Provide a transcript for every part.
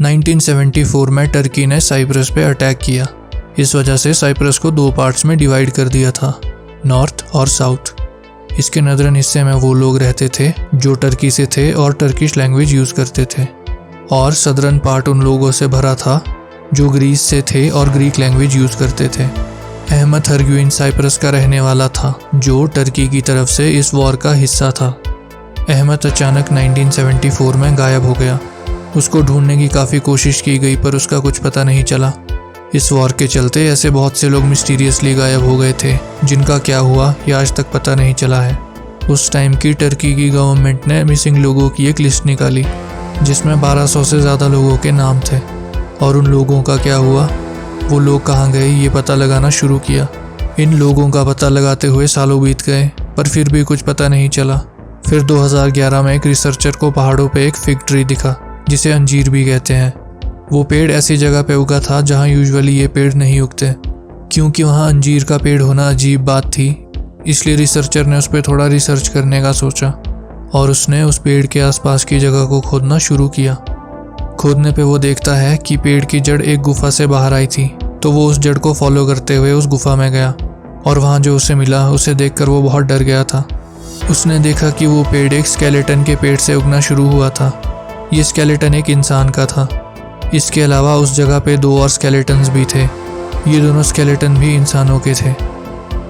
1974 में टर्की ने साइप्रस पे अटैक किया। इस वजह से साइप्रस को 2 पार्ट्स में डिवाइड कर दिया था, नॉर्थ और साउथ। इसके नदरन हिस्से में वो लोग रहते थे जो टर्की से थे और टर्किश लैंग्वेज यूज़ करते थे, और सदरन पार्ट उन लोगों से भरा था जो ग्रीस से थे और ग्रीक लैंग्वेज यूज़ करते थे। अहमद हरगुइन साइप्रस का रहने वाला था जो टर्की की तरफ से इस वॉर का हिस्सा था। अहमद अचानक 1974 में गायब हो गया। उसको ढूंढने की काफ़ी कोशिश की गई पर उसका कुछ पता नहीं चला। इस वॉर के चलते ऐसे बहुत से लोग मिस्टीरियसली गायब हो गए थे जिनका क्या हुआ ये आज तक पता नहीं चला है। उस टाइम की टर्की की गवर्नमेंट ने मिसिंग लोगों की एक लिस्ट निकाली जिसमें 1200 से ज़्यादा लोगों के नाम थे, और उन लोगों का क्या हुआ, वो लोग कहाँ गए, ये पता लगाना शुरू किया। इन लोगों का पता लगाते हुए सालों बीत गए पर फिर भी कुछ पता नहीं चला। फिर 2011 में एक रिसर्चर को पहाड़ों पे एक फिग ट्री दिखा जिसे अंजीर भी कहते हैं। वो पेड़ ऐसी जगह पे उगा था जहाँ यूजुअली ये पेड़ नहीं उगते। क्योंकि वहाँ अंजीर का पेड़ होना अजीब बात थी, इसलिए रिसर्चर ने उस पर थोड़ा रिसर्च करने का सोचा और उसने उस पेड़ के आसपास की जगह को खोदना शुरू किया। खोदने पे वो देखता है कि पेड़ की जड़ एक गुफा से बाहर आई थी, तो वो उस जड़ को फॉलो करते हुए उस गुफा में गया और वहाँ जो उसे मिला उसे देखकर वो बहुत डर गया था। उसने देखा कि वो पेड़ एक स्केलेटन के पेड़ से उगना शुरू हुआ था। ये स्केलेटन एक इंसान का था। इसके अलावा उस जगह पे 2 और स्केलेटन्स भी थे। ये दोनों स्केलेटन भी इंसानों के थे।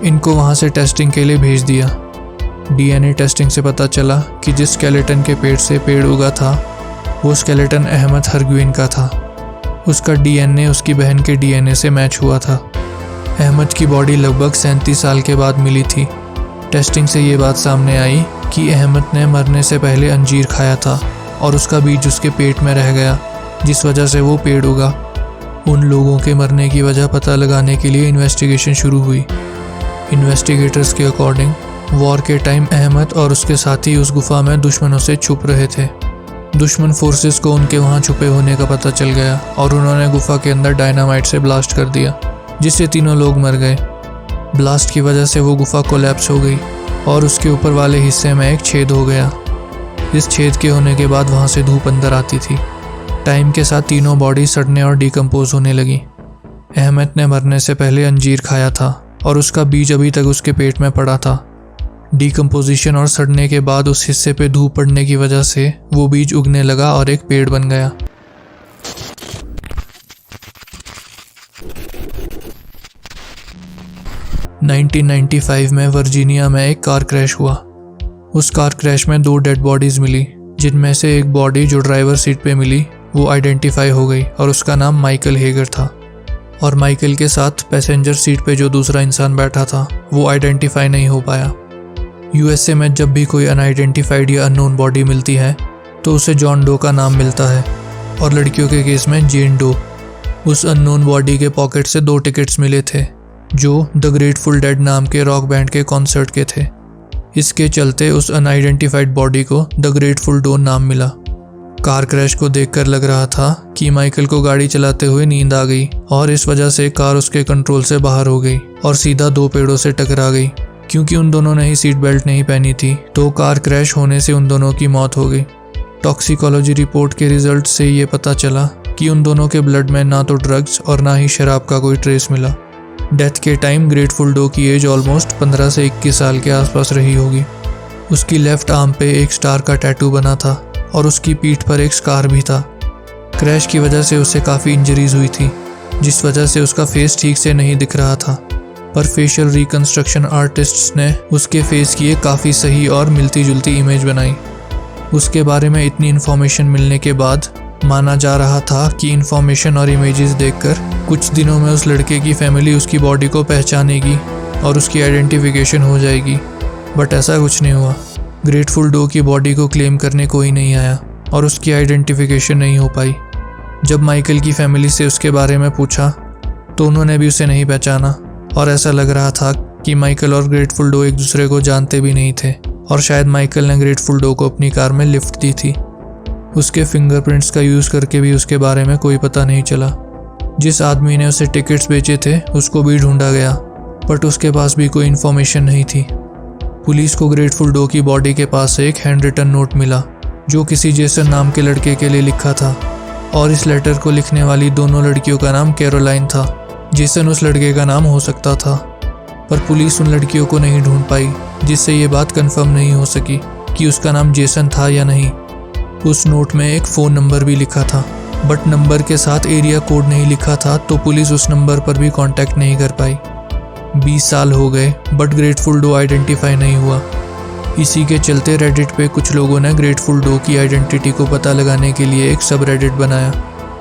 इनको वहाँ से टेस्टिंग के लिए भेज दिया। डीएनए टेस्टिंग से पता चला कि जिस स्केलेटन के पेड़ से पेड़ उगा था वो स्केलेटन अहमद हरगुइन का था। उसका डीएनए उसकी बहन के डीएनए से मैच हुआ था। अहमद की बॉडी लगभग 37 साल के बाद मिली थी। टेस्टिंग से ये बात सामने आई कि अहमद ने मरने से पहले अंजीर खाया था और उसका बीज उसके पेट में रह गया, जिस वजह से वो पेड़ उगा। उन लोगों के मरने की वजह पता लगाने के लिए इन्वेस्टिगेशन शुरू हुई। इन्वेस्टिगेटर्स के अकॉर्डिंग वॉर के टाइम अहमद और उसके साथी उस गुफा में दुश्मनों से छुप रहे थे। दुश्मन फोर्सेस को उनके वहाँ छुपे होने का पता चल गया और उन्होंने गुफा के अंदर डायनामाइट से ब्लास्ट कर दिया, जिससे तीनों लोग मर गए। ब्लास्ट की वजह से वो गुफा कोलैप्स हो गई और उसके ऊपर वाले हिस्से में एक छेद हो गया। इस छेद के होने के बाद वहाँ से धूप अंदर आती थी। टाइम के साथ तीनों बॉडी सड़ने और डिकम्पोज होने लगी। अहमद ने मरने से पहले अंजीर खाया था और उसका बीज अभी तक उसके पेट में पड़ा था। डिकम्पोजिशन और सड़ने के बाद उस हिस्से पे धूप पड़ने की वजह से वो बीज उगने लगा और एक पेड़ बन गया। नाइनटीन 1995 में वर्जीनिया में एक कार क्रैश हुआ। उस कार क्रैश में 2 डेड बॉडीज मिली, जिनमें से एक बॉडी जो ड्राइवर सीट पे मिली वो आइडेंटिफाई हो गई और उसका नाम माइकल हेगर था। और माइकल के साथ पैसेंजर सीट पे जो दूसरा इंसान बैठा था वो आइडेंटिफाई नहीं हो पाया। यूएसए में जब भी कोई अनआइडेंटिफाइड या अननोन बॉडी मिलती है तो उसे जॉन डो का नाम मिलता है, और लड़कियों के केस में जेन डो। उस अननोन बॉडी के पॉकेट से 2 टिकट्स मिले थे जो द ग्रेटफुल डेड नाम के रॉक बैंड के कॉन्सर्ट के थे। इसके चलते उस अनआइडेंटिफाइड बॉडी को द ग्रेटफुल डो नाम मिला। कार क्रैश को देखकर लग रहा था कि माइकल को गाड़ी चलाते हुए नींद आ गई और इस वजह से कार उसके कंट्रोल से बाहर हो गई और सीधा 2 पेड़ों से टकरा गई। क्योंकि उन दोनों ने ही सीट बेल्ट नहीं पहनी थी तो कार क्रैश होने से उन दोनों की मौत हो गई। टॉक्सिकोलॉजी रिपोर्ट के रिजल्ट से ये पता चला कि उन दोनों के ब्लड में ना तो ड्रग्स और ना ही शराब का कोई ट्रेस मिला। डेथ के टाइम ग्रेटफुल डो की एज ऑलमोस्ट 15 से 21 साल के आसपास रही होगी। उसकी लेफ्ट आर्म पे एक स्टार का टैटू बना था और उसकी पीठ पर एक स्कार भी था। क्रैश की वजह से उसे काफ़ी इंजरीज हुई थी, जिस वजह से उसका फेस ठीक से नहीं दिख रहा था, पर फेशियल रिकंस्ट्रक्शन आर्टिस्ट्स ने उसके फेस की एक काफ़ी सही और मिलती जुलती इमेज बनाई। उसके बारे में इतनी इन्फॉर्मेशन मिलने के बाद माना जा रहा था कि इन्फॉर्मेशन और इमेजेस देखकर कुछ दिनों में उस लड़के की फैमिली उसकी बॉडी को पहचानेगी और उसकी आइडेंटिफिकेशन हो जाएगी, बट ऐसा कुछ नहीं हुआ। ग्रेटफुल डो की बॉडी को क्लेम करने कोई नहीं आया और उसकी आइडेंटिफिकेशन नहीं हो पाई। जब माइकल की फैमिली से उसके बारे में पूछा तो उन्होंने भी उसे नहीं पहचाना और ऐसा लग रहा था कि माइकल और ग्रेटफुल डो एक दूसरे को जानते भी नहीं थे और शायद माइकल ने ग्रेटफुल डो को अपनी कार में लिफ्ट दी थी। उसके फिंगरप्रिंट्स का यूज़ करके भी उसके बारे में कोई पता नहीं चला। जिस आदमी ने उसे टिकट्स बेचे थे उसको भी ढूंढा गया, बट उसके पास भी कोई इन्फॉर्मेशन नहीं थी। पुलिस को ग्रेटफुल डो की बॉडी के पास से एक हैंड रिटन नोट मिला जो किसी जेसन नाम के लड़के के लिए लिखा था। और इस लेटर को लिखने वाली दोनों लड़कियों का नाम कैरोलाइन था। जेसन उस लड़के का नाम हो सकता था, पर पुलिस उन लड़कियों को नहीं ढूंढ पाई, जिससे ये बात कंफर्म नहीं हो सकी कि उसका नाम जेसन था या नहीं। उस नोट में एक फ़ोन नंबर भी लिखा था, बट नंबर के साथ एरिया कोड नहीं लिखा था, तो पुलिस उस नंबर पर भी कांटेक्ट नहीं कर पाई। 20 साल हो गए, बट ग्रेटफुल डो आइडेंटिफाई नहीं हुआ। इसी के चलते रेडिट पे कुछ लोगों ने ग्रेटफुल डो की आइडेंटिटी को पता लगाने के लिए एक सब रेडिट बनाया।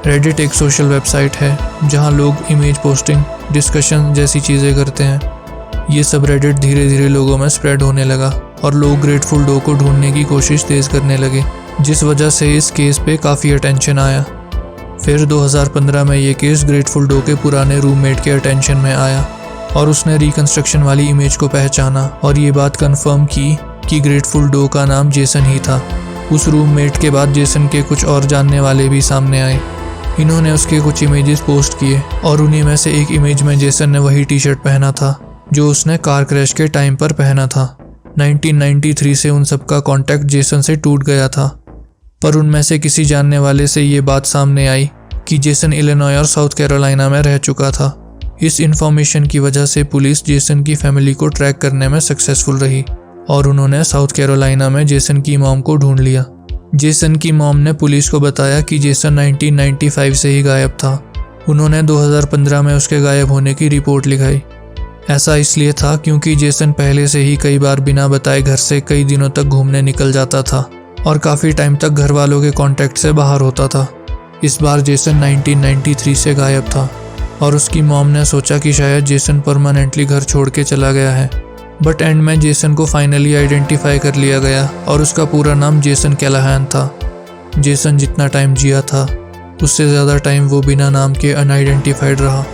रेडिट एक सोशल वेबसाइट है जहां लोग इमेज पोस्टिंग, डिस्कशन जैसी चीज़ें करते हैं। ये सब रेडिट धीरे धीरे लोगों में स्प्रेड होने लगा और लोग ग्रेटफुल डो को ढूंढने की कोशिश तेज़ करने लगे, जिस वजह से इस केस पे काफ़ी अटेंशन आया। फिर 2015 में ये केस ग्रेटफुल डो के पुराने रूममेट के अटेंशन में आया और उसने रिकंस्ट्रक्शन वाली इमेज को पहचाना और ये बात कंफर्म की कि ग्रेटफुल डो का नाम जेसन ही था। उस रूममेट के बाद जेसन के कुछ और जानने वाले भी सामने आए। इन्होंने उसके कुछ इमेजेस पोस्ट किए और उन्हीं में से एक इमेज में जेसन ने वही टी शर्ट पहना था जो उसने कार क्रैश के टाइम पर पहना था। 1993 से उन सबका कांटेक्ट जेसन से टूट गया था, पर उनमें से किसी जानने वाले से ये बात सामने आई कि जेसन इलिनॉय और साउथ कैरोलिना में रह चुका था। इस इंफॉर्मेशन की वजह से पुलिस जेसन की फैमिली को ट्रैक करने में सक्सेसफुल रही और उन्होंने साउथ कैरोलिना में जेसन की मॉम को ढूंढ लिया। जेसन की मॉम ने पुलिस को बताया कि जेसन 1995 से ही गायब था। उन्होंने 2015 में उसके गायब होने की रिपोर्ट लिखाई। ऐसा इसलिए था क्योंकि जेसन पहले से ही कई बार बिना बताए घर से कई दिनों तक घूमने निकल जाता था और काफ़ी टाइम तक घर वालों के कांटेक्ट से बाहर होता था। इस बार जेसन 1993 से गायब था और उसकी मॉम ने सोचा कि शायद जेसन परमानेंटली घर छोड़ के चला गया है, बट एंड में जेसन को फाइनली आइडेंटिफाई कर लिया गया और उसका पूरा नाम जेसन कैलाहैन था। जेसन जितना टाइम जिया था उससे ज़्यादा टाइम वो बिना नाम के अनआइडेंटिफाइड रहा।